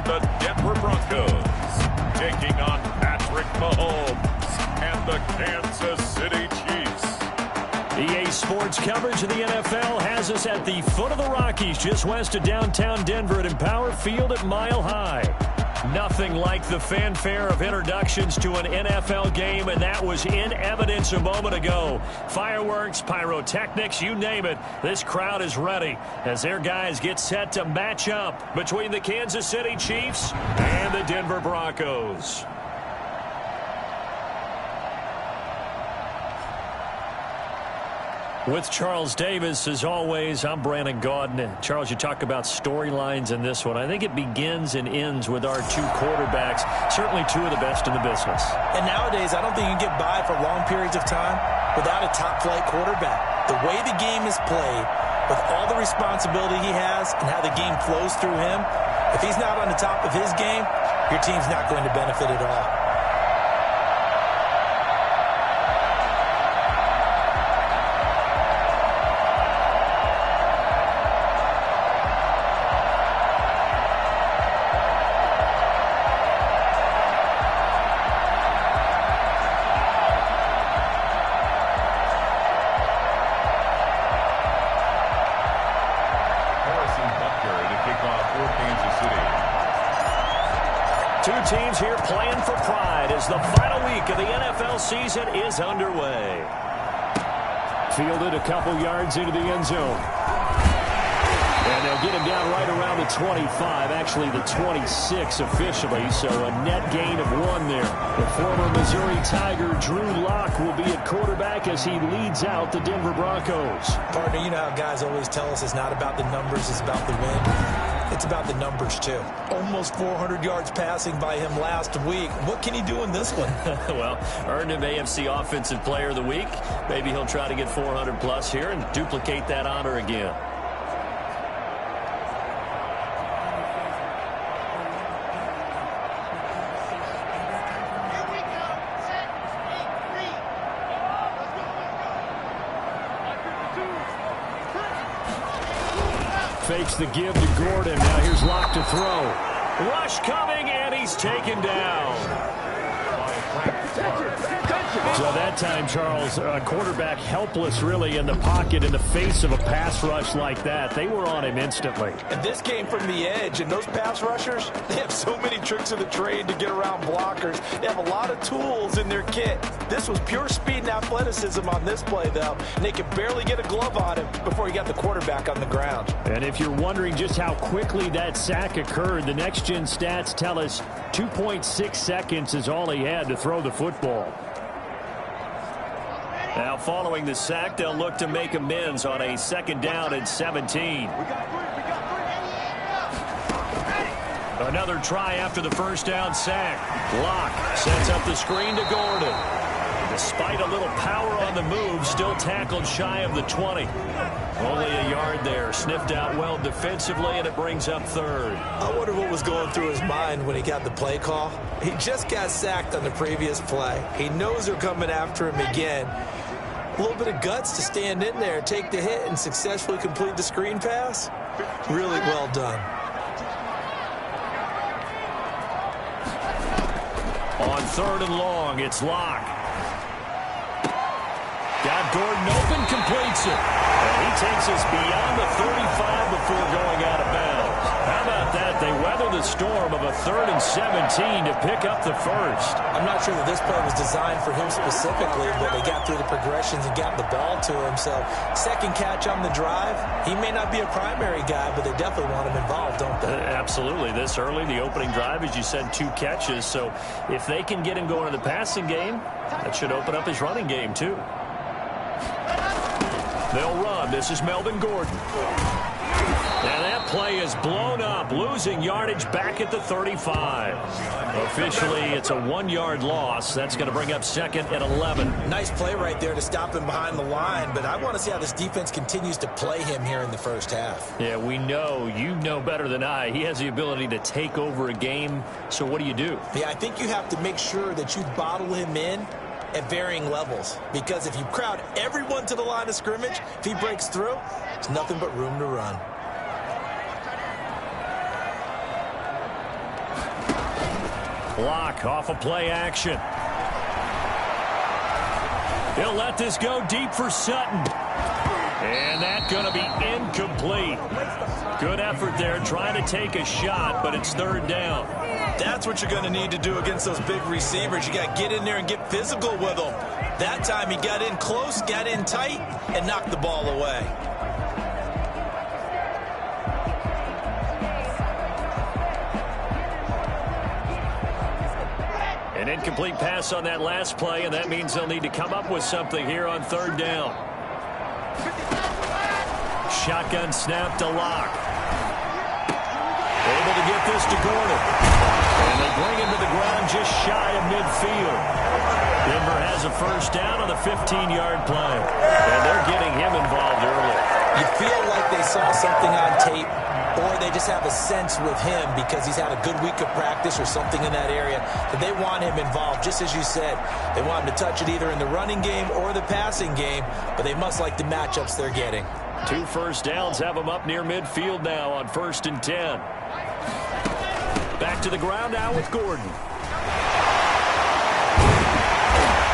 the Denver Broncos, taking on Patrick Mahomes and the Kansas City Chiefs. EA Sports coverage of the NFL has us at the foot of the Rockies, just west of downtown Denver at Empower Field at Mile High. Nothing like the fanfare of introductions to an NFL game, and that was in evidence a moment ago. Fireworks, pyrotechnics, you name it. This crowd is ready as their guys get set to match up between the Kansas City Chiefs and the Denver Broncos. With Charles Davis, as always, I'm Brandon Gaudin. Charles, you talk about storylines in this one. I think it begins and ends with our two quarterbacks, certainly two of the best in the business. And nowadays, I don't think you can get by for long periods of time without a top-flight quarterback. The way the game is played, with all the responsibility he has and how the game flows through him, if he's not on the top of his game, your team's not going to benefit at all. Two teams here playing for pride as the final week of the NFL season is underway. Fielded a couple yards into the end zone. And they'll get him down right around the 25, actually the 26 officially, so a net gain of 1 there. The former Missouri Tiger Drew Lock will be at quarterback as he leads out the Denver Broncos. Partner, you know how guys always tell us it's not about the numbers, it's about the win. It's about the numbers, too. Almost 400 yards passing by him last week. What can he do in this one? Well, earned him AFC Offensive Player of the Week. Maybe he'll try to get 400-plus here and duplicate that honor again. Fakes the give to Gordon. Now here's Locke to throw. Rush coming, and he's taken down. So that time, Charles, quarterback helpless really in the pocket in the face of a pass rush like that. They were on him instantly. And this came from the edge, and those pass rushers, they have so many tricks of the trade to get around blockers. They have a lot of tools in their kit. This was pure speed and athleticism on this play, though. And they could barely get a glove on him before he got the quarterback on the ground. And if you're wondering just how quickly that sack occurred, the next-gen stats tell us 2.6 seconds is all he had to throw the football. Now, following the sack, they'll look to make amends on a 2nd down and 17. Another try after the first down sack. Locke sets up the screen to Gordon. Despite a little power on the move, still tackled shy of the 20. Only a yard there. Sniffed out well defensively, and it brings up 3rd. I wonder what was going through his mind when he got the play call. He just got sacked on the previous play. He knows they're coming after him again. A little bit of guts to stand in there, take the hit, and successfully complete the screen pass. Really well done. On 3rd and long, it's Locke. Got Gordon open, completes it. And he takes us beyond the 35 before going out of bounds. How about that? They weather the storm of a 3rd and 17 to pick up the first. I'm not sure that this play was designed for him specifically, but they got through the progressions and got the ball to him. So, second catch on the drive. He may not be a primary guy, but they definitely want him involved, don't they? Absolutely. This early, the opening drive, as you said, 2 catches. So, if they can get him going in the passing game, that should open up his running game, too. They'll run. This is Melvin Gordon. And that play is blown up, losing yardage back at the 35. Officially, it's a 1-yard loss. That's going to bring up 2nd and 11. Nice play right there to stop him behind the line, but I want to see how this defense continues to play him here in the first half. Yeah, we know. You know better than I. He has the ability to take over a game. So what do you do? Yeah, I think you have to make sure that you bottle him in at varying levels, because if you crowd everyone to the line of scrimmage, if he breaks through, there's nothing but room to run. Locke off of play action. He'll let this go deep for Sutton. And that's going to be incomplete. Good effort there trying to take a shot, but it's third down. That's what you're going to need to do against those big receivers. You got to get in there and get physical with them. That time he got in close, got in tight, and knocked the ball away. An incomplete pass on that last play, and that means they'll need to come up with something here on third down. Shotgun snap to Locke. Able to get this to Gordon. And they bring him to the ground just shy of midfield. Denver has a first down on the 15-yard play. And they're getting him involved early. You feel like they saw something on tape, or they just have a sense with him because he's had a good week of practice or something in that area that they want him involved. Just as you said, they want him to touch it either in the running game or the passing game, but they must like the matchups they're getting. 2 first downs have them up near midfield now on 1st and 10. Back to the ground now with Gordon.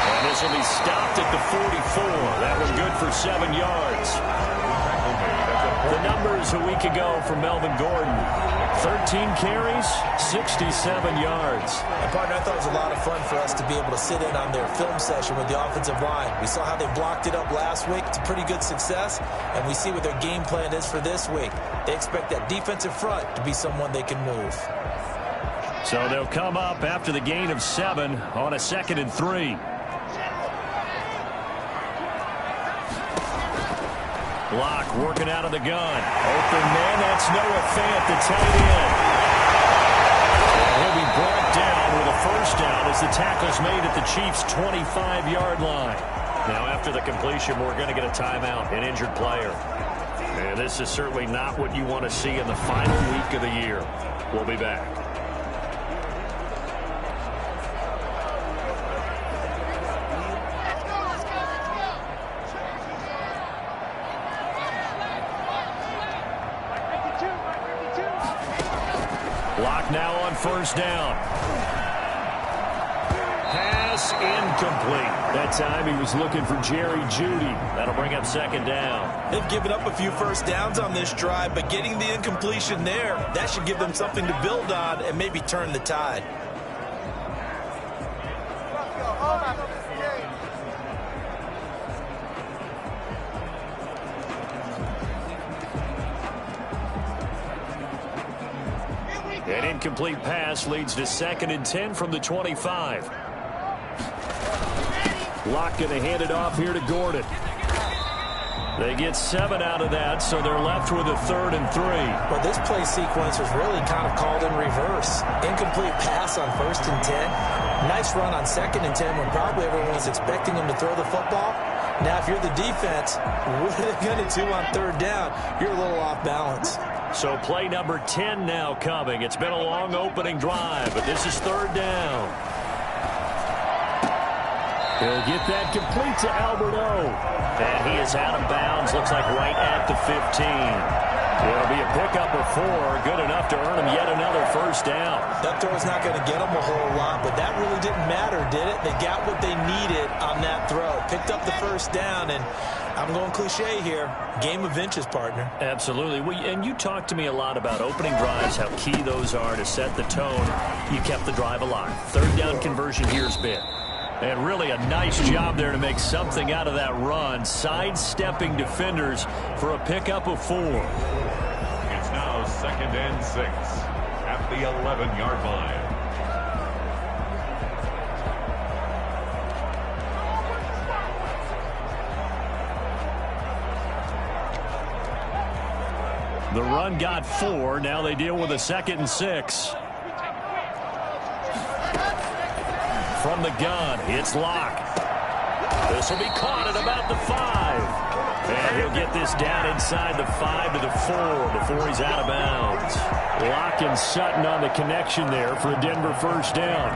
And this will be stopped at the 44. That was good for 7 yards. The numbers a week ago for Melvin Gordon. 13 carries, 67 yards. And partner, I thought it was a lot of fun for us to be able to sit in on their film session with the offensive line. We saw how they blocked it up last week. It's a pretty good success, and we see what their game plan is for this week. They expect that defensive front to be someone they can move. So they'll come up after the gain of 7 on a 2nd and 3. Locke working out of the gun. Open man, that's Noah Fant, the tight end. And he'll be brought down with a first down as the tackle's made at the Chiefs' 25-yard line. Now after the completion, we're going to get a timeout, an injured player. And this is certainly not what you want to see in the final week of the year. We'll be back. Locke now on first down. Pass incomplete. That time he was looking for Jerry Jeudy. That'll bring up 2nd down. They've given up a few first downs on this drive, but getting the incompletion there, that should give them something to build on and maybe turn the tide. An incomplete pass leads to 2nd and 10 from the 25. Locke going to hand it off here to Gordon. They get 7 out of that, so they're left with a 3rd and 3. Well, this play sequence was really kind of called in reverse. Incomplete pass on 1st and 10. Nice run on 2nd and 10 when probably everyone was expecting him to throw the football. Now, if you're the defense, what are they going to do on 3rd down? You're a little off balance. So play number 10 now coming. It's been a long opening drive, but this is 3rd down. He'll get that complete to Albert O. And he is out of bounds. Looks like right at the 15. It'll be a pickup of 4. Good enough to earn him yet another first down. That throw's not going to get them a whole lot, but that really didn't matter, did it? They got what they needed on that throw. Picked up the first down, and I'm going cliche here. Game of inches, partner. Absolutely. Well, and you talked to me a lot about opening drives, how key those are to set the tone. You kept the drive alive. 3rd down conversion here's been. And really a nice job there to make something out of that run, sidestepping defenders for a pickup of 4. It's now 2nd and 6 at the 11-yard line. The run got 4. Now they deal with a 2nd and 6. From the gun, it's Locke. This will be caught at about the 5. And he'll get this down inside the 5 to the 4 before he's out of bounds. Locke and Sutton on the connection there for a Denver first down.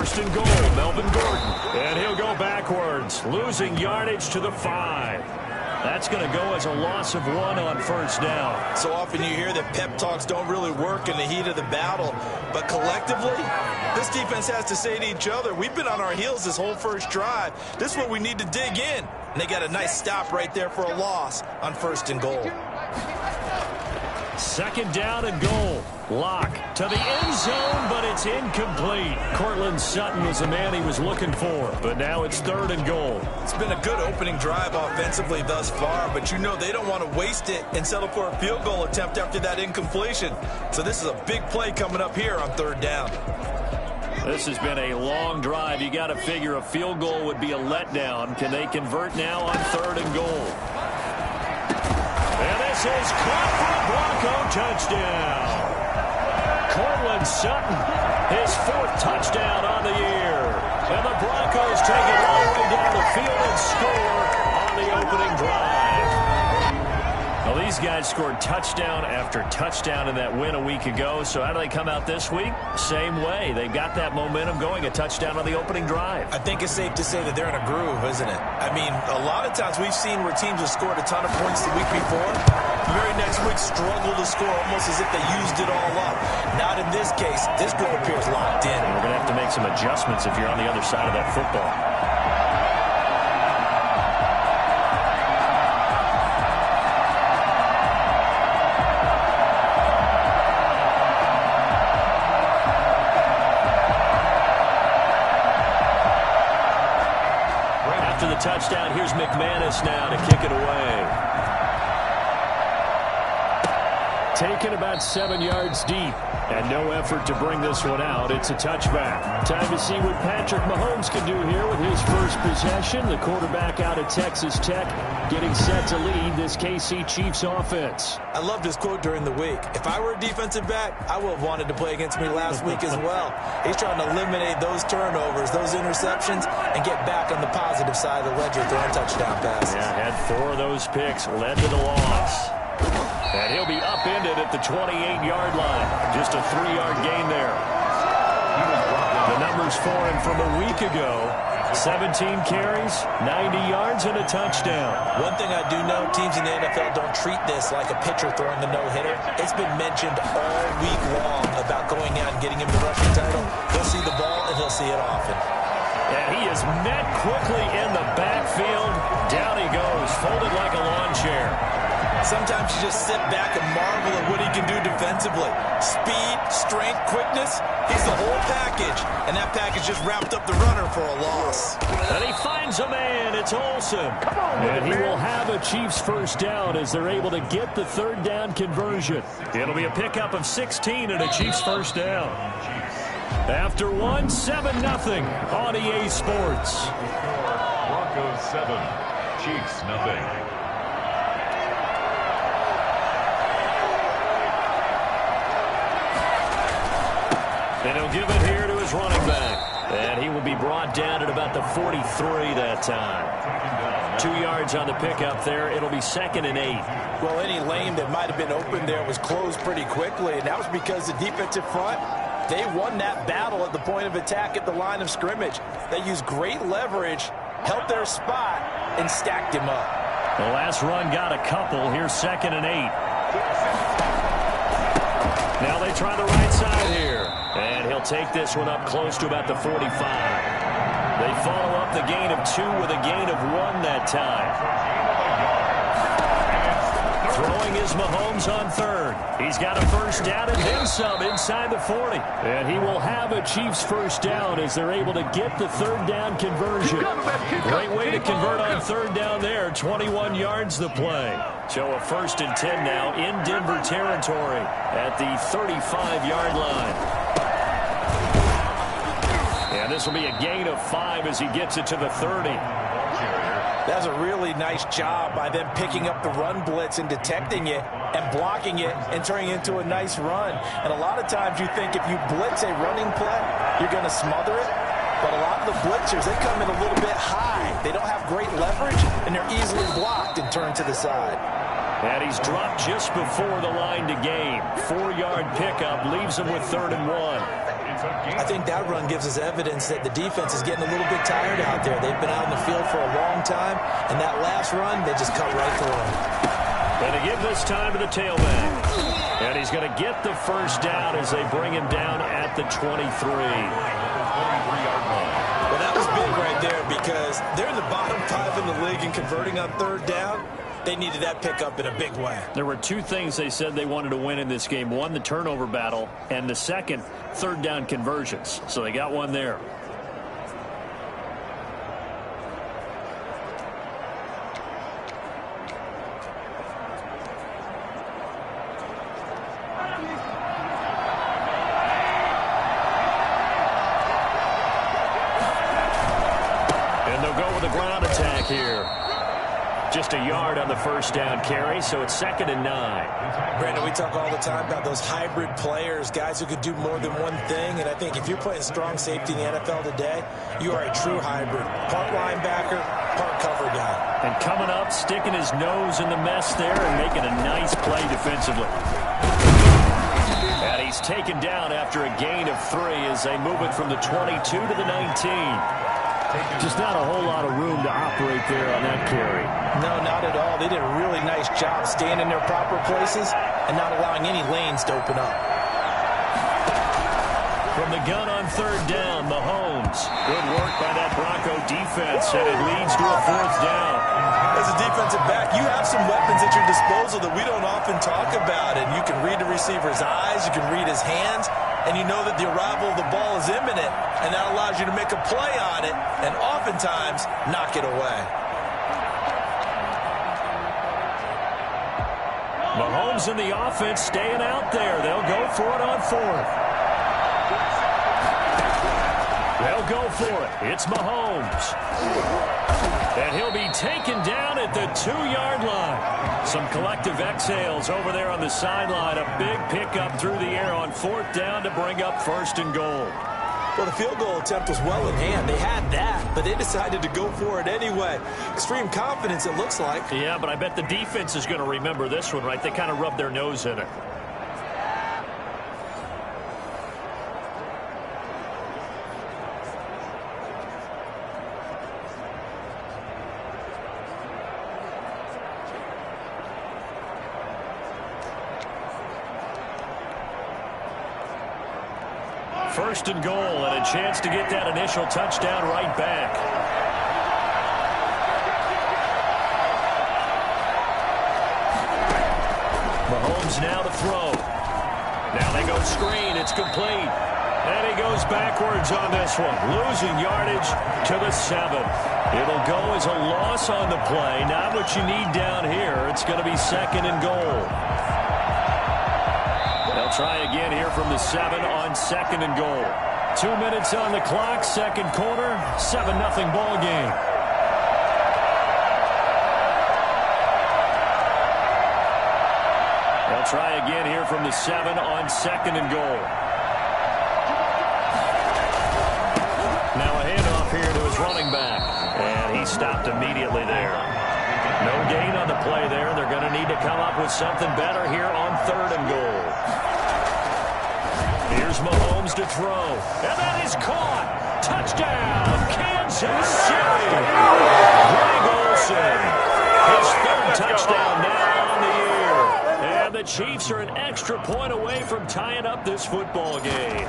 First and goal, Melvin Gordon. And he'll go backwards, losing yardage to the 5. That's going to go as a loss of 1 on first down. So often you hear that pep talks don't really work in the heat of the battle. But collectively, this defense has to say to each other, we've been on our heels this whole first drive. This is where we need to dig in. And they got a nice stop right there for a loss on first and goal. Second down and goal. Lock to the end zone, but it's incomplete. Cortland Sutton was the man he was looking for, but now it's third and goal. It's been a good opening drive offensively thus far, but you know they don't want to waste it and settle for a field goal attempt after that incompletion. So this is a big play coming up here on third down. This has been a long drive. You got to figure a field goal would be a letdown. Can they convert now on third and goal? And this is caught for a Bronco touchdown. Cortland Sutton, his 4th touchdown on the year. And the Broncos take it all the way down the field and score on the opening drive. Well, these guys scored touchdown after touchdown in that win a week ago. So how do they come out this week? Same way. They got that momentum going, a touchdown on the opening drive. I think it's safe to say that they're in a groove, isn't it? I mean, a lot of times we've seen where teams have scored a ton of points the week before. The very next week struggle to score almost as if they used it all up. Not in this case. This group appears locked in. And we're going to have to make some adjustments if you're on the other side of that football. After the touchdown, here's McManus now to kick it away. Taken about 7 yards deep, and no effort to bring this one out. It's a touchback. Time to see what Patrick Mahomes can do here with his first possession. The quarterback out of Texas Tech getting set to lead this KC Chiefs offense. I loved his quote during the week. If I were a defensive back, I would have wanted to play against me last week as well. He's trying to eliminate those turnovers, those interceptions, and get back on the positive side of the ledger throwing touchdown passes. Yeah, had 4 of those picks, led to the loss. And he'll be upended at the 28-yard line. Just a 3-yard gain there. The numbers for him from a week ago. 17 carries, 90 yards, and a touchdown. One thing I do know, teams in the NFL don't treat this like a pitcher throwing the no-hitter. It's been mentioned all week long about going out and getting him the rushing title. He'll see the ball, and he'll see it often. And he is met quickly in the backfield. Down he goes, folded like a lawn chair. Sometimes you just sit back and marvel at what he can do defensively. Speed, strength, quickness, he's the whole package. And that package just wrapped up the runner for a loss. And he finds a man, it's Olsen. And he will have a Chiefs first down as they're able to get the third down conversion. It'll be a pickup of 16 and a Chiefs first down. After 1, 7-0 on EA Sports. Broncos 7, Chiefs nothing. And he'll give it here to his running back. And he will be brought down at about the 43 that time. 2 yards on the pickup there. It'll be 2nd and 8. Well, any lane that might have been open there was closed pretty quickly, and that was because the defensive front, they won that battle at the point of attack at the line of scrimmage. They used great leverage, held their spot, and stacked him up. The last run got a couple. Here's 2nd and 8. Now they try the right side here. And he'll take this one up close to about the 45. They follow up the gain of 2 with a gain of 1 that time. Throwing is Mahomes on third. He's got a first down and then some inside the 40. And he will have a Chiefs first down as they're able to get the third down conversion. Great way to convert on third down there. 21 yards the play. So a 1st and 10 now in Denver territory at the 35-yard line. And this will be a gain of 5 as he gets it to the 30. That's a really nice job by them picking up the run blitz and detecting it and blocking it and turning it into a nice run. And a lot of times you think if you blitz a running play, you're going to smother it. But a lot of the blitzers, they come in a little bit high. They don't have great leverage, and they're easily blocked and turned to the side. And he's dropped just before the line to gain. 4-yard pickup leaves him with 3rd and 1. I think that run gives us evidence that the defense is getting a little bit tired out there. They've been out on the field for a long time, and that last run, they just cut right through them. Going to give this time to the tailback. And he's going to get the first down as they bring him down at the 23. Well, that was big right there because they're in the bottom 5 in the league in converting on third down. They needed that pickup in a big way. There were two things they said they wanted to win in this game. One, the turnover battle, and the second, third down conversions. So they got one there. And they'll go with a ground attack here. Just a yard on the first down carry, so it's 2nd and 9. Brandon, we talk all the time about those hybrid players, guys who could do more than one thing, and I think if you're playing strong safety in the NFL today, you are a true hybrid. Part linebacker, part cover guy. And coming up, sticking his nose in the mess there and making a nice play defensively. And he's taken down after a gain of 3 as they move it from the 22 to the 19. Just not a whole lot of room to operate there on that carry. No, not at all. They did a really nice job staying in their proper places and not allowing any lanes to open up. From the gun on third down, Mahomes. Good work by that Bronco defense, and it leads to a 4th down. As a defensive back, you have some weapons at your disposal that we don't often talk about. And you can read the receiver's eyes, you can read his hands, and you know that the arrival of the ball is imminent, and that allows you to make a play on it and oftentimes knock it away. Mahomes and the offense staying out there. They'll go for it on 4th. They'll go for it. It's Mahomes. And he'll be taken down at the 2-yard line. Some collective exhales over there on the sideline. A big pickup through the air on 4th down to bring up 1st and goal. Well, the field goal attempt was well in hand. They had that, but they decided to go for it anyway. Extreme confidence, it looks like. Yeah, but I bet the defense is going to remember this one, right? They kind of rubbed their nose in it. First and goal, and a chance to get that initial touchdown right back. Mahomes now to throw. Now they go screen. It's complete. And he goes backwards on this one, losing yardage to the 7. It'll go as a loss on the play. Not what you need down here. It's going to be 2nd and goal. They'll try again here from the 7 on 2nd and goal. 2 minutes on the clock, 2nd quarter, 7-0 ball game. They'll try again here from the 7 on 2nd and goal. Now a handoff here to his running back. And he stopped immediately there. No gain on the play there. They're going to need to come up with something better here on 3rd and goal. Here's Mahomes to throw. And that is caught. Touchdown, Kansas City. Greg Olsen. His 3rd touchdown now on the year. And the Chiefs are an extra point away from tying up this football game.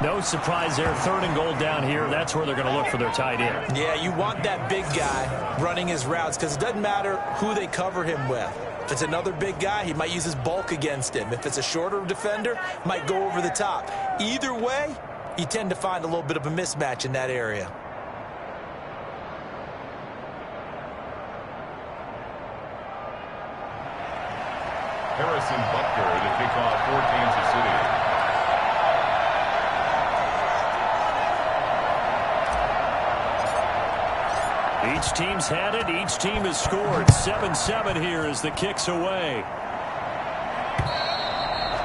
No surprise there. 3rd and goal down here. That's where they're going to look for their tight end. Yeah, you want that big guy running his routes because it doesn't matter who they cover him with. If it's another big guy, he might use his bulk against him. If it's a shorter defender, might go over the top. Either way, you tend to find a little bit of a mismatch in that area. Harrison Butker to kick off for Kansas City. Each team's had it. Each team has scored. 7-7 here as the kick's away.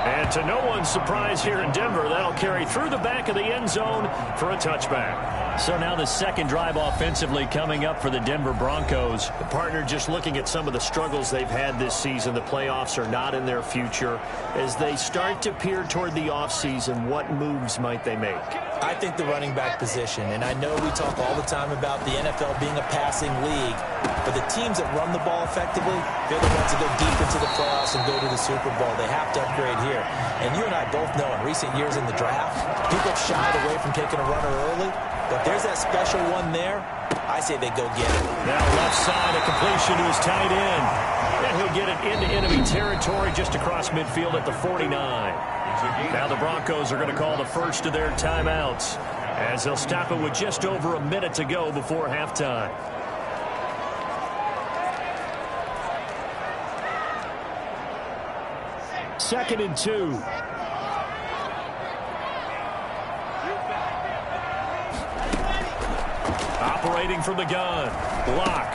And to no one's surprise here in Denver, that'll carry through the back of the end zone for a touchback. So now the second drive offensively coming up for the Denver Broncos. The partner just looking at some of the struggles they've had this season. The playoffs are not in their future. As they start to peer toward the offseason, what moves might they make? I think the running back position, and I know we talk all the time about the NFL being a passing league, but the teams that run the ball effectively, they're the ones that go deep into the playoffs and go to the Super Bowl. They have to upgrade here. And you and I both know in recent years in the draft, people have shied away from taking a runner early. But there's that special one there. I say they go get it. Now left side, a completion to his tight end. And he'll get it into enemy territory just across midfield at the 49. Now the Broncos are going to call the first of their timeouts as they'll stop it with just over a minute to go before halftime. Second and 2. Operating from the gun. Block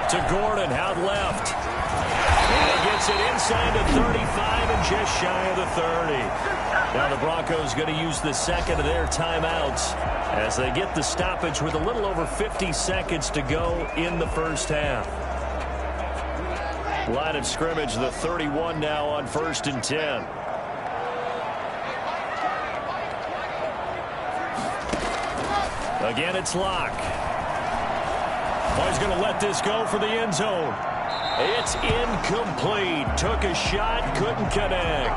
to Gordon out left. And he gets it inside the 35 and just shy of the 30. Now the Broncos going to use the second of their timeouts as they get the stoppage with a little over 50 seconds to go in the first half. Line of scrimmage, the 31 now on 1st and 10. Again, it's Locke. Oh, he's going to let this go for the end zone. It's incomplete. Took a shot, couldn't connect.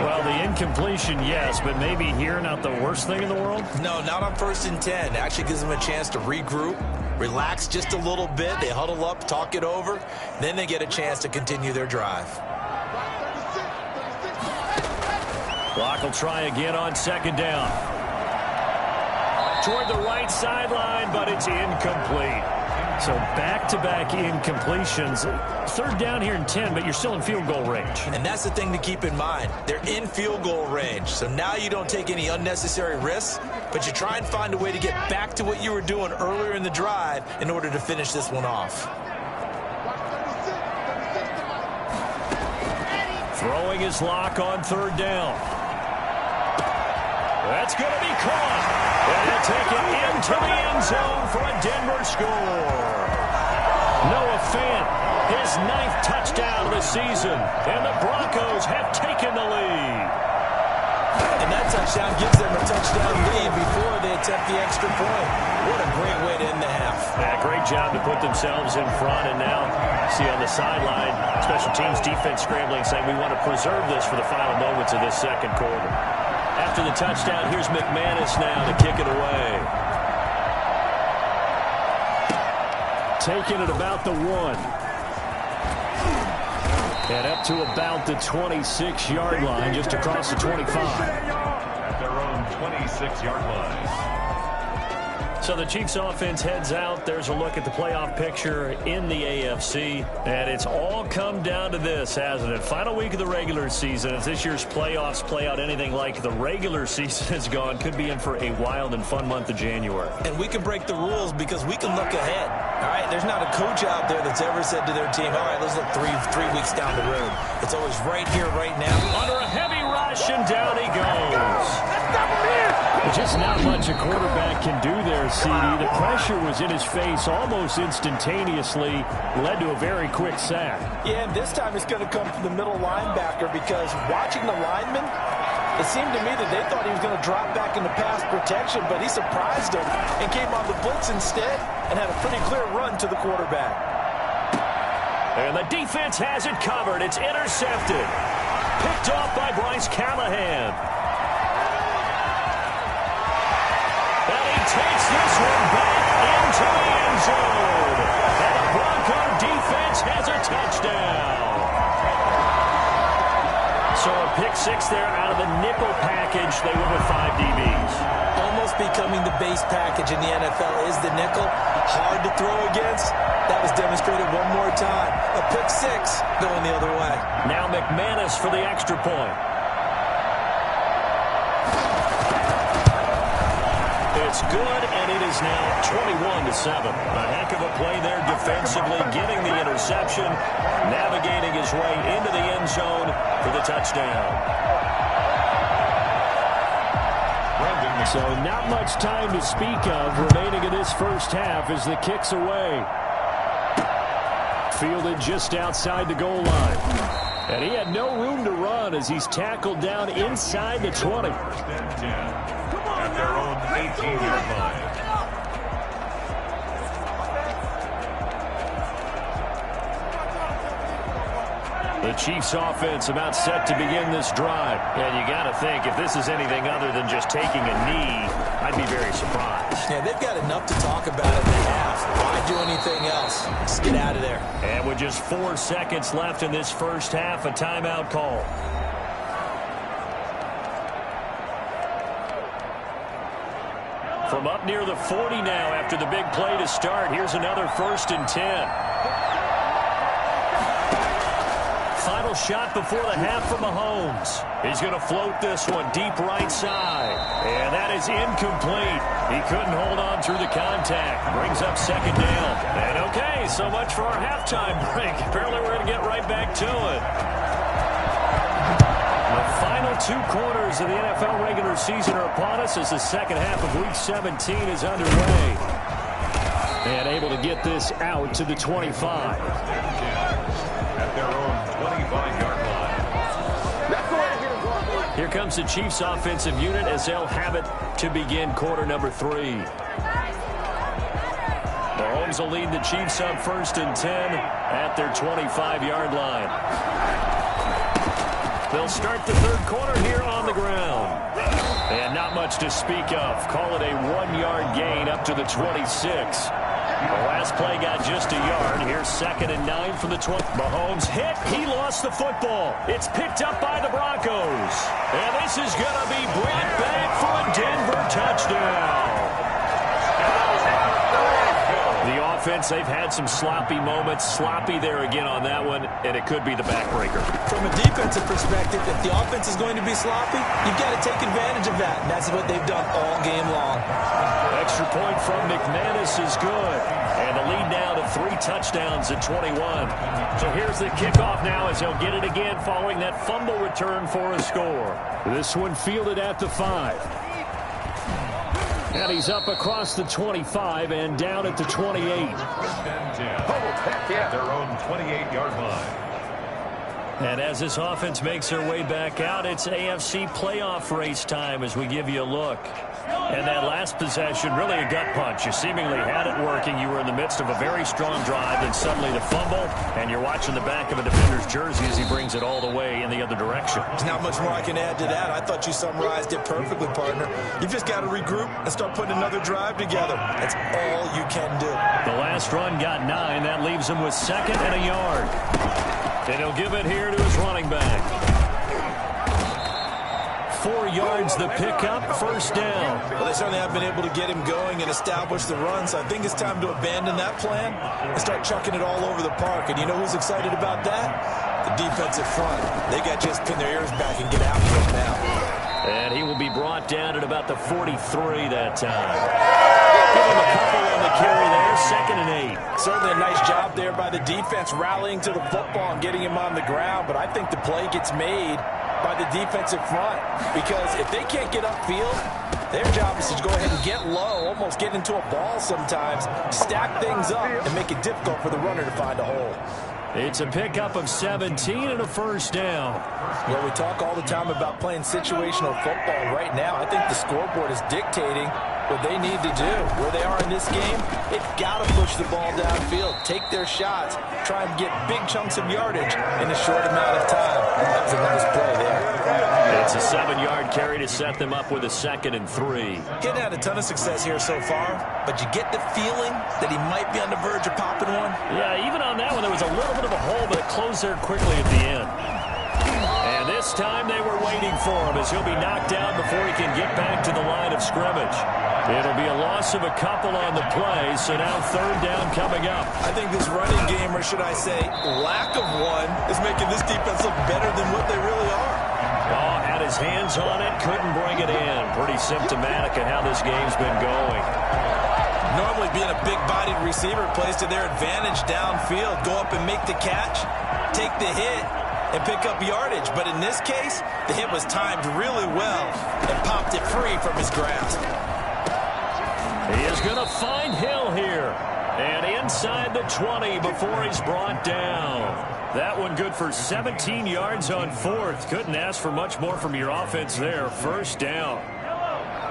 Well, the incompletion, yes, but maybe here not the worst thing in the world? No, not on 1st and 10. Actually gives them a chance to regroup, relax just a little bit. They huddle up, talk it over. Then they get a chance to continue their drive. Locke will try again on 2nd down. Toward the right sideline, but it's incomplete. So back-to-back incompletions. 3rd down here and 10, but you're still in field goal range. And that's the thing to keep in mind. They're in field goal range. So now you don't take any unnecessary risks, but you try and find a way to get back to what you were doing earlier in the drive in order to finish this one off. Throwing his Locke on 3rd down. That's going to be caught. And he'll take it into the end zone for a Denver score. Noah Fant, his 9th touchdown of the season. And the Broncos have taken the lead. And that touchdown gives them a touchdown lead before they attempt the extra point. What a great way to end the half. Yeah, great job to put themselves in front. And now, see on the sideline, special teams defense scrambling, saying we want to preserve this for the final moments of this second quarter. After the touchdown, here's McManus now to kick it away. Taking it about the 1. And up to about the 26-yard line, just across the 25. At their own 26-yard line. So the Chiefs offense heads out. There's a look at the playoff picture in the AFC. And it's all come down to this, hasn't it? Final week of the regular season. As this year's playoffs play out anything like the regular season has gone, could be in for a wild and fun month of January. And we can break the rules because we can look ahead. All right, there's not a coach out there that's ever said to their team, all right, let's look three weeks down the road. It's always right here, right now. Under a heavy rush, and down he goes. Just not much a quarterback can do there, CD. The pressure was in his face almost instantaneously, led to a very quick sack. Yeah, and this time it's going to come from the middle linebacker because watching the lineman, it seemed to me that they thought he was going to drop back into pass protection, but he surprised them and came on the blitz instead and had a pretty clear run to the quarterback. And the defense has it covered. It's intercepted. Picked off by Bryce Callahan. Takes this one back into the end zone. And the Bronco defense has a touchdown. So a pick 6 there out of the nickel package. They went with 5 DBs. Almost becoming the base package in the NFL is the nickel. Hard to throw against. That was demonstrated one more time. A pick 6 going the other way. Now McManus for the extra point. It's good, and it is now 21-7. A heck of a play there defensively, getting the interception, navigating his way into the end zone for the touchdown. Brandon So not much time to speak of remaining in this first half as the kick's away. Fielded just outside the goal line. And he had no room to run as he's tackled down inside the 20. First and 10 at their own 18-yard line. The Chiefs offense about set to begin this drive. And you got to think, if this is anything other than just taking a knee, I'd be very surprised. Yeah, they've got enough to talk about in the half. Why do anything else? Just get out of there. And with just 4 seconds left in this first half, a timeout call. From up near the 40 now after the big play to start, here's another 1st and 10. Final shot before the half from Mahomes. He's going to float this one deep right side. And that is incomplete. He couldn't hold on through the contact. Brings up 2nd down. And okay, so much for our halftime break. Apparently we're going to get right back to it. The final 2 quarters of the NFL regular season are upon us as the second half of Week 17 is underway. And able to get this out to the 25. At their own 25-yard line. Here comes the Chiefs offensive unit as they'll have it to begin quarter number 3. Mahomes will lead the Chiefs on 1st and 10 at their 25-yard line. They'll start the 3rd quarter here on the ground. And not much to speak of. Call it a 1-yard gain up to the 26. The last play got just a yard. Here's 2nd and 9 from the 20. Mahomes hit. He lost the football. It's picked up by the Broncos. And this is going to be brought back for a Denver touchdown. The offense, they've had some sloppy moments. Sloppy there again on that one, and it could be the backbreaker. From a defensive perspective, if the offense is going to be sloppy, you've got to take advantage of that. And that's what they've done all game long. Extra point from McManus is good. And the lead now to 3 touchdowns at 21. So here's the kickoff now as they'll get it again following that fumble return for a score. This one fielded at the 5. And he's up across the 25 and down at the 28. First and 10 at their own 28-yard line. And as this offense makes their way back out, it's AFC playoff race time as we give you a look. And that last possession, really a gut punch. You seemingly had it working. You were in the midst of a very strong drive, then suddenly the fumble, and you're watching the back of a defender's jersey as he brings it all the way in the other direction. There's not much more I can add to that. I thought you summarized it perfectly, partner. You've just got to regroup and start putting another drive together. That's all you can do. The last run got 9. That leaves him with 2nd and a yard. And he'll give it here to his running back. 4 yards the pickup, 1st down. Well, they certainly have been able to get him going and establish the run, so I think it's time to abandon that plan and start chucking it all over the park. And you know who's excited about that? The defensive front. They got to just pin their ears back and get after it now. And he will be brought down at about the 43 that time. Give him a couple on the carry there, 2nd and 8. Certainly a nice job there by the defense rallying to the football and getting him on the ground, but I think the play gets made by the defensive front, because if they can't get upfield, their job is to go ahead and get low, almost get into a ball sometimes, stack things up, and make it difficult for the runner to find a hole. It's a pickup of 17 and a 1st down. Well, we talk all the time about playing situational football. Right now, I think the scoreboard is dictating what they need to do. Where they are in this game, they've got to push the ball downfield, take their shots, try and get big chunks of yardage in a short amount of time. That was a nice play there. It's a 7-yard carry to set them up with a 2nd and 3. Getting had a ton of success here so far, but you get the feeling that he might be on the verge of popping one. Yeah, even on that one, there was a little bit of a hole, but it closed there quickly at the end. And this time they were waiting for him as he'll be knocked down before he can get back to the line of scrimmage. It'll be a loss of a couple on the play, so now 3rd down coming up. I think this running game, or should I say lack of one, is making this defense look better than what they really are. Oh, had his hands on it, couldn't bring it in. Pretty symptomatic of how this game's been going. Normally being a big-bodied receiver plays to their advantage downfield. Go up and make the catch, take the hit, and pick up yardage. But in this case, the hit was timed really well and popped it free from his grasp. He is going to find Hill here. And inside the 20 before he's brought down. That one good for 17 yards on fourth. Couldn't ask for much more from your offense there. First down.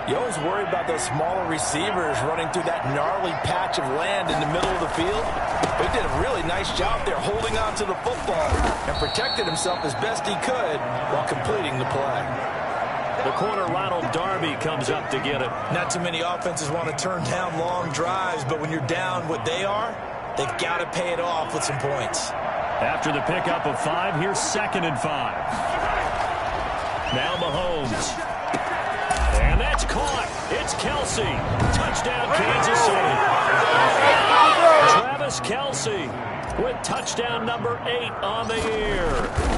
You always worry about those smaller receivers running through that gnarly patch of land in the middle of the field. But he did a really nice job there holding on to the football and protected himself as best he could while completing the play. The corner, Ronald Darby, comes up to get it. Not too many offenses want to turn down long drives, but when you're down what they are, they've got to pay it off with some points. After the pickup of 5, here's 2nd and 5. Now Mahomes. And that's caught. It's Kelce. Touchdown, Kansas City. Travis Kelce with touchdown number 8 on the year.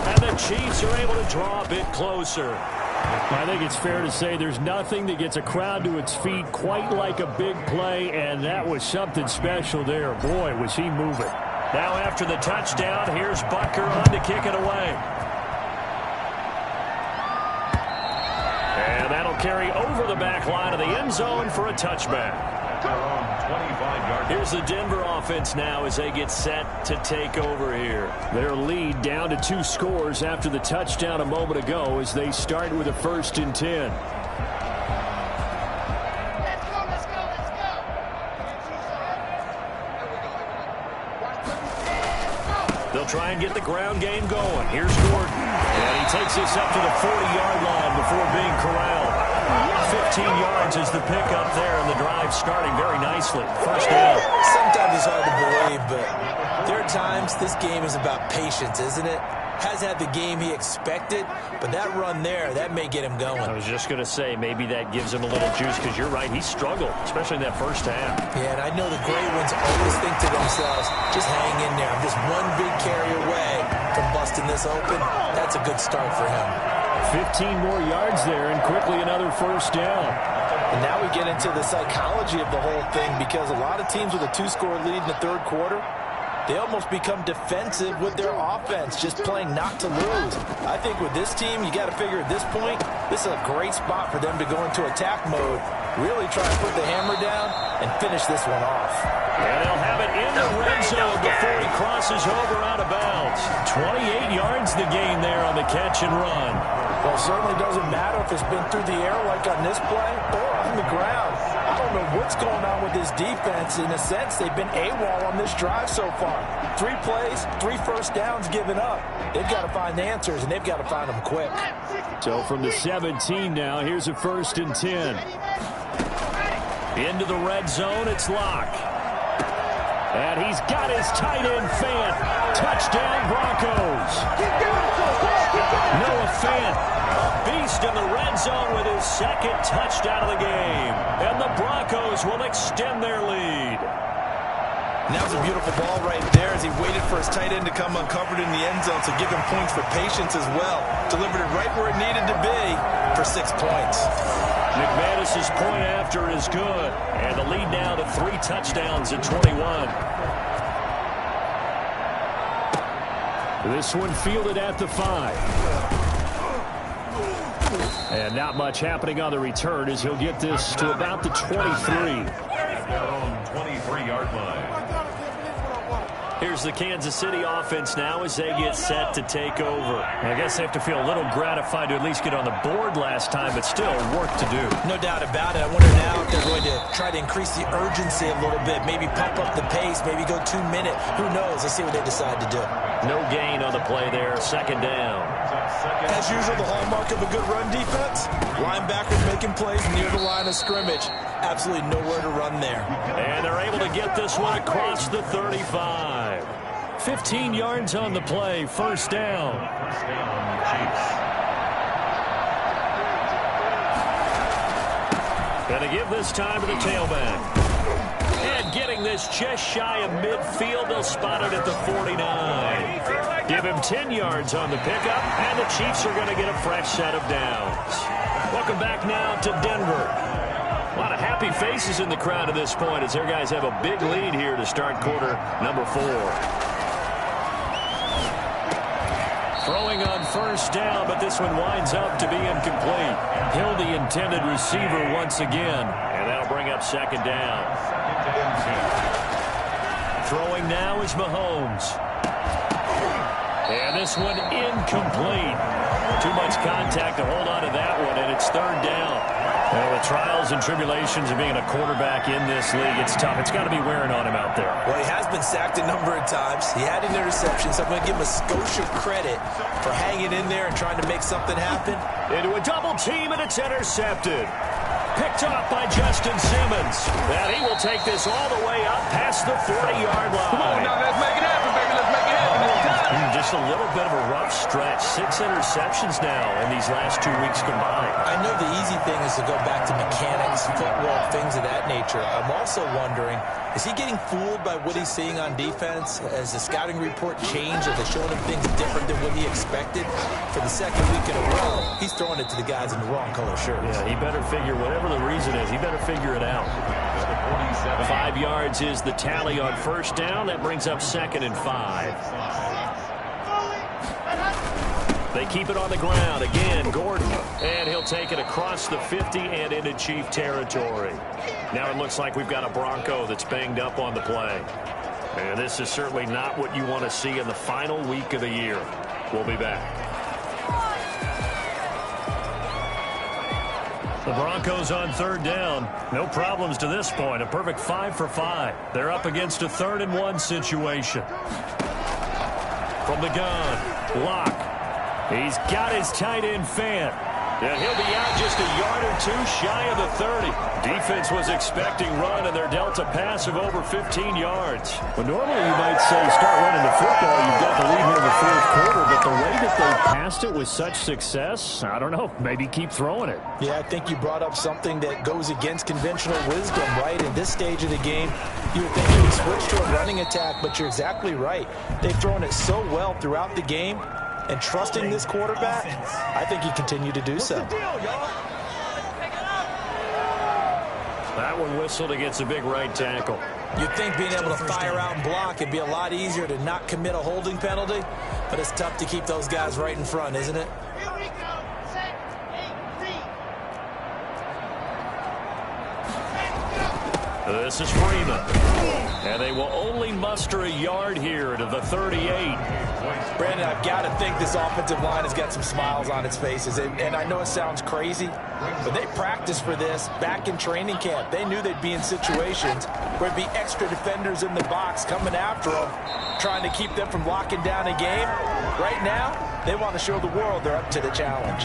And the Chiefs are able to draw a bit closer. I think it's fair to say there's nothing that gets a crowd to its feet quite like a big play, and that was something special there. Boy, was he moving. Now after the touchdown, here's Butker on to kick it away. And that'll carry over the back line of the end zone for a touchback. Here's the Denver offense now as they get set to take over here. Their lead down to 2 scores after the touchdown a moment ago as they start with a 1st and 10. They'll try and get the ground game going. Here's Gordon. And he takes this up to the 40-yard line before being corralled. 15 yards is the pickup there, and the drive starting very nicely. First down. Sometimes it's hard to believe, but there are times this game is about patience, isn't it? Has had the game he expected, but that run there, that may get him going. I was just going to say, maybe that gives him a little juice, because you're right, he struggled, especially in that first half. Yeah, and I know the great ones always think to themselves, just hang in there. I'm just one big carry away from busting this open. That's a good start for him. 15 more yards there, and quickly another first down. And now we get into the psychology of the whole thing, because a lot of teams with a 2-score lead in the third quarter, they almost become defensive with their offense, just playing not to lose. I think with this team, you got to figure at this point, this is a great spot for them to go into attack mode, really try to put the hammer down and finish this one off. And they'll have it in the red zone before he crosses over out of bounds. 28 yards the gain there on the catch and run. Well, it certainly doesn't matter if it's been through the air like on this play or on the ground. I don't know what's going on with this defense. In a sense, they've been AWOL on this drive so far. 3 plays, 3 first downs given up. They've got to find answers, and they've got to find them quick. So from the 17 now, here's a 1st and 10. Into the red zone, it's Locke. And he's got his tight end Fant. Touchdown, Broncos. Noah Fant, a beast in the red zone with his 2nd touchdown of the game. And the Broncos will extend their lead. And that was a beautiful ball right there as he waited for his tight end to come uncovered in the end zone to give him points for patience as well. Delivered it right where it needed to be for 6 points. McManus's point after is good. And the lead now to 3 touchdowns at 21. This one fielded at the 5. And not much happening on the return as he'll get this to about the 23. 23-yard line. Here's the Kansas City offense now as they get set to take over. I guess they have to feel a little gratified to at least get on the board last time, but still work to do. No doubt about it. I wonder now if they're going to try to increase the urgency a little bit, maybe pump up the pace, maybe go 2-minute. Who knows? Let's see what they decide to do. No gain on the play there. 2nd down. As usual, the hallmark of a good run defense, linebackers making plays near the line of scrimmage. Absolutely nowhere to run there. And they're able to get this one across the 35. 15 yards on the play. First down. Gonna give this time to the tailback. And getting this just shy of midfield. They'll spot it at the 49. Give him 10 yards on the pickup, and the Chiefs are going to get a fresh set of downs. Welcome back now to Denver. A lot of happy faces in the crowd at this point as their guys have a big lead here to start quarter number 4. Throwing on first down, but this one winds up to be incomplete. Hill, the intended receiver once again, and that'll bring up second down. Throwing now is Mahomes. And this one incomplete. Too much contact to hold on to that one, and it's third down. Well, the trials and tribulations of being a quarterback in this league, it's tough. It's got to be wearing on him out there. Well, he has been sacked a number of times. He had an interception, so I'm going to give him a Scotia credit for hanging in there and trying to make something happen. Into a double team, and it's intercepted. Picked off by Justin Simmons. And he will take this all the way up past the 40-yard line. Come on now, let's make it happen, baby. Let's make it happen this time. Just a little bit of a rough stretch. 6 interceptions now in these last 2 weeks combined. I know the easy thing is to go back to mechanics, footwork, things of that nature. I'm also wondering, is he getting fooled by what he's seeing on defense? Has the scouting report changed? Are they showing him things different than what he expected? For the second week in a row, he's throwing it to the guys in the wrong color shirts. Yeah, he better figure, whatever the reason is, he better figure it out. 5 yards is the tally on first down. That brings up 2nd and 5. They keep it on the ground. Again, Gordon. And he'll take it across the 50 and into Chief territory. Now it looks like we've got a Bronco that's banged up on the play. And this is certainly not what you want to see in the final week of the year. We'll be back. The Broncos on third down. No problems to this point. A perfect 5 for 5. They're up against a 3rd and 1 situation. From the gun, Locke. He's got his tight end Fant. And he'll be out just a yard or 2 shy of the 30. Defense was expecting run, and they're dealt a pass of over 15 yards. Well, normally you might say start running the football. You've got the lead here in the 4th quarter, but the way that they passed it with such success, I don't know, maybe keep throwing it. Yeah, I think you brought up something that goes against conventional wisdom, right? In this stage of the game, you would think you would switch to a running attack, but you're exactly right. They've thrown it so well throughout the game. And trusting this quarterback, I think he continued to do so. That one whistled against a big right tackle. You'd think being able to fire out and block would be a lot easier to not commit a holding penalty, but it's tough to keep those guys right in front, isn't it? This is Freeman. And they will only muster a yard here to the 38. Brandon, I've got to think this offensive line has got some smiles on its faces. And I know it sounds crazy, but they practiced for this back in training camp. They knew they'd be in situations where there'd be extra defenders in the box coming after them, trying to keep them from locking down a game. Right now, they want to show the world they're up to the challenge.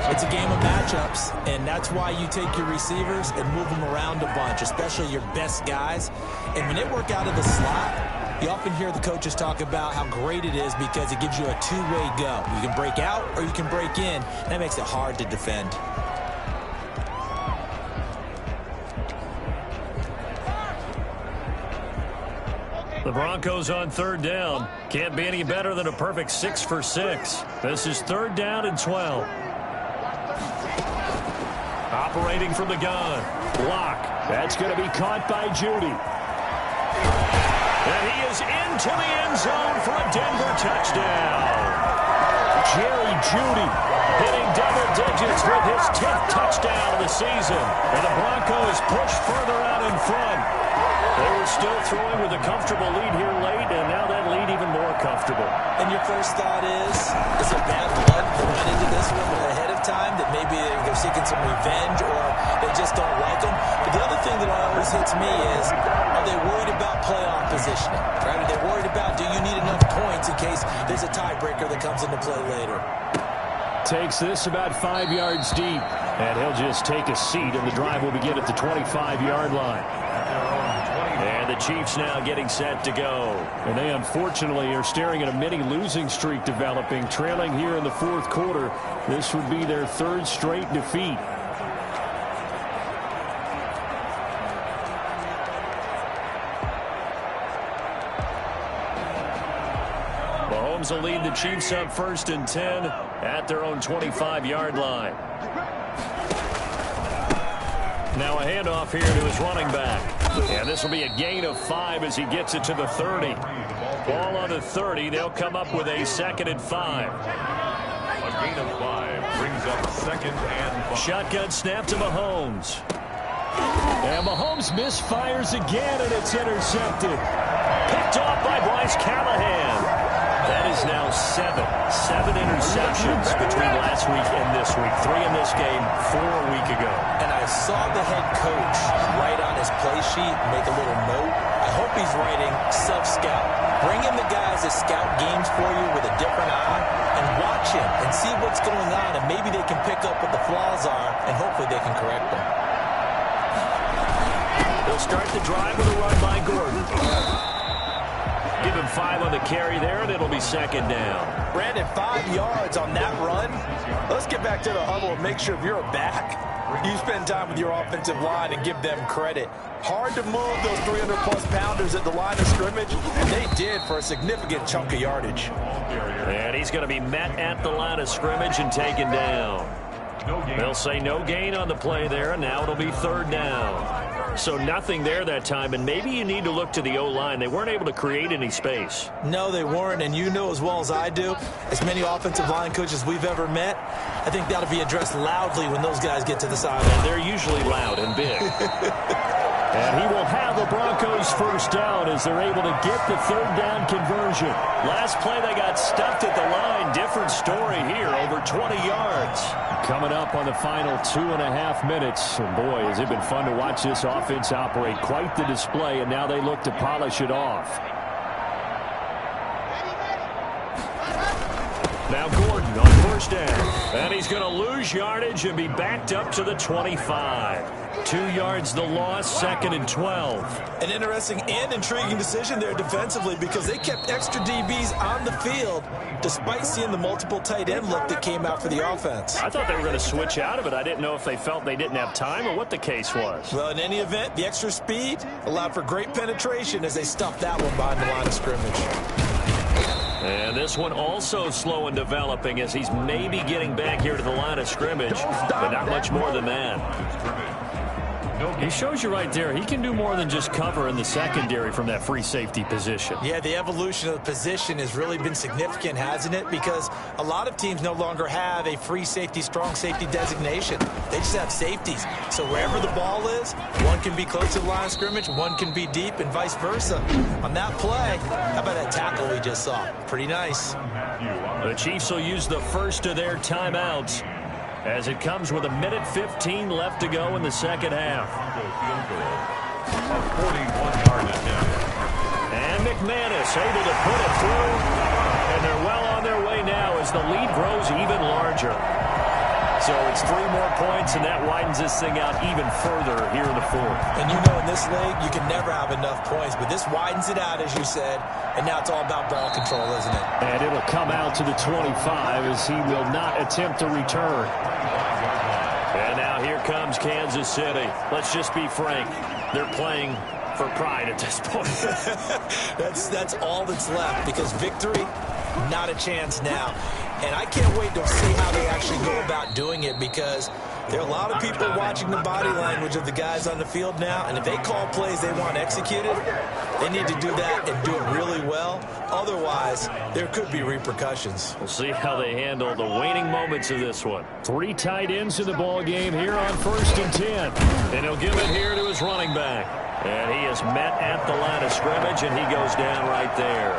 It's a game of matchups, and that's why you take your receivers and move them around a bunch, especially your best guys. And when they work out of the slot, you often hear the coaches talk about how great it is because it gives you a two-way go. You can break out or you can break in. That makes it hard to defend. The Broncos on third down. Can't be any better than a perfect 6 for 6. This is 3rd down and 12. Operating from the gun. Block. That's going to be caught by Jeudy. And he is into the end zone for a Denver touchdown. Jerry Jeudy hitting double digits with his 10th touchdown of the season. And the Broncos push further out in front. They were still throwing with a comfortable lead here late, and now that lead even more comfortable. And your first thought is it bad blood that went into this one ahead of time, that maybe they're seeking some revenge or they just don't like them? But the other thing that always hits me is, are they worried about playoff positioning? Right? Are they worried about, do you need enough points in case there's a tiebreaker that comes into play later? Takes this about 5 yards deep, and he'll just take a seat, and the drive will begin at the 25-yard line. And the Chiefs now getting set to go. And they unfortunately are staring at a mini losing streak developing, trailing here in the 4th quarter. This would be their 3rd straight defeat. Mahomes will lead the Chiefs up 1st and 10 at their own 25-yard line. Now a handoff here to his running back. And this will be a gain of 5 as he gets it to the 30. Ball on the 30. They'll come up with a 2nd and 5. A gain of 5 brings up 2nd and 5. Shotgun snap to Mahomes. And Mahomes misfires again, and it's intercepted. Picked off by Bryce Callahan. That is now 7 interceptions between last week and this week. 3 in this game, 4 a week ago. And I saw the head coach write on his play sheet, make a little note. I hope he's writing self-scout. Bring in the guys that scout games for you with a different eye and watch him and see what's going on, and maybe they can pick up what the flaws are, and hopefully they can correct them. They'll start the drive with a run by Gordon. Give him 5 on the carry there, and it'll be 2nd down. Brandon, 5 yards on that run. Let's get back to the huddle and make sure if you're a back, you spend time with your offensive line and give them credit. Hard to move those 300-plus pounders at the line of scrimmage, and they did for a significant chunk of yardage. And he's going to be met at the line of scrimmage and taken down. They'll say no gain on the play there, and now it'll be 3rd down. So nothing there that time, and maybe you need to look to the O-line. They weren't able to create any space. No, they weren't, and you know as well as I do, as many offensive line coaches we've ever met, I think that'll be addressed loudly when those guys get to the sideline. They're usually loud and big. And he will have the Broncos 1st down as they're able to get the 3rd down conversion. Last play they got stuffed at the line. Different story here, over 20 yards. Coming up on the final 2.5 minutes. And boy, has it been fun to watch this offense operate. Quite the display, and now they look to polish it off. Now Gordon on 1st down. And he's going to lose yardage and be backed up to the 25. 2 yards the loss, 2nd and 12. An interesting and intriguing decision there defensively because they kept extra DBs on the field despite seeing the multiple tight end look that came out for the offense. I thought they were going to switch out of it. I didn't know if they felt they didn't have time or what the case was. Well, in any event, the extra speed allowed for great penetration as they stuffed that one behind the line of scrimmage. And this one also slow and developing as he's maybe getting back here to the line of scrimmage, but not much more than that. He shows you right there, he can do more than just cover in the secondary from that free safety position. Yeah, the evolution of the position has really been significant, hasn't it? Because a lot of teams no longer have a free safety, strong safety designation. They just have safeties. So wherever the ball is, one can be close to the line of scrimmage, one can be deep, and vice versa. On that play, how about that tackle we just saw? Pretty nice. The Chiefs will use the first of their timeouts as it comes with 1:15 left to go in the 2nd half. 41-yard attempt. And McManus able to put it through. And they're well on their way now as the lead grows even larger. So it's 3 more points, and that widens this thing out even further here in the 4th. And you know in this league, you can never have enough points, but this widens it out, as you said, and now it's all about ball control, isn't it? And it'll come out to the 25 as he will not attempt to return. And now here comes Kansas City. Let's just be frank. They're playing for pride at this point. That's all that's left because victory, not a chance now. And I can't wait to see how they actually go about doing it because there are a lot of people watching the body language of the guys on the field now, and if they call plays they want executed, they need to do that and do it really well. Otherwise, there could be repercussions. We'll see how they handle the waning moments of this one. 3 tight ends in the ball game here on 1st and 10. And he'll give it here to his running back. And he is met at the line of scrimmage, and he goes down right there.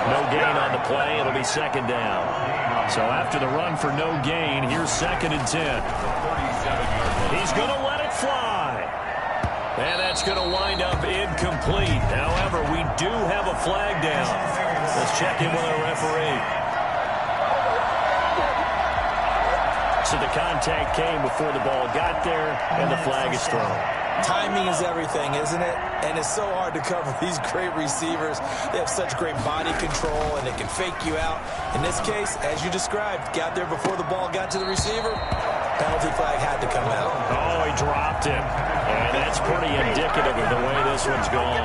No gain on the play. It'll be 2nd down. So after the run for no gain, here's 2nd and 10. He's going to let it fly. And that's going to wind up incomplete. However, we do have a flag down. Let's check in with our referee. So the contact came before the ball got there, and the flag is thrown. Timing is everything, isn't it? And it's so hard to cover these great receivers. They have such great body control, and they can fake you out. In this case, as you described, got there before the ball got to the receiver. Penalty flag had to come out. Oh, he dropped him. And that's pretty indicative of the way this one's gone.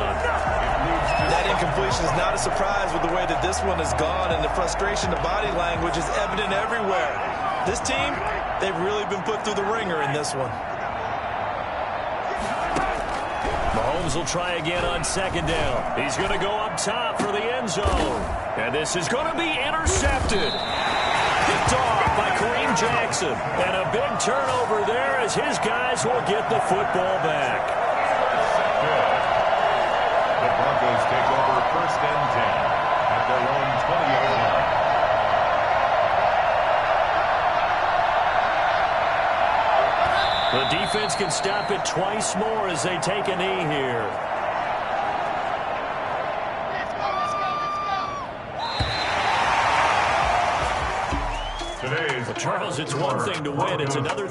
That incompletion is not a surprise with the way that this one has gone, and the frustration, the body language is evident everywhere. This team, they've really been put through the ringer in this one. Mahomes will try again on second down. He's going to go up top for the end zone. And this is going to be intercepted. Picked off by Kareem Jackson. And a big turnover there as his guys will get the football back. The Broncos take over 1st and 10 at their own 20-yard line. The defense can stop it twice more as they take a knee here. Today's Charles, it's one thing to win. It's another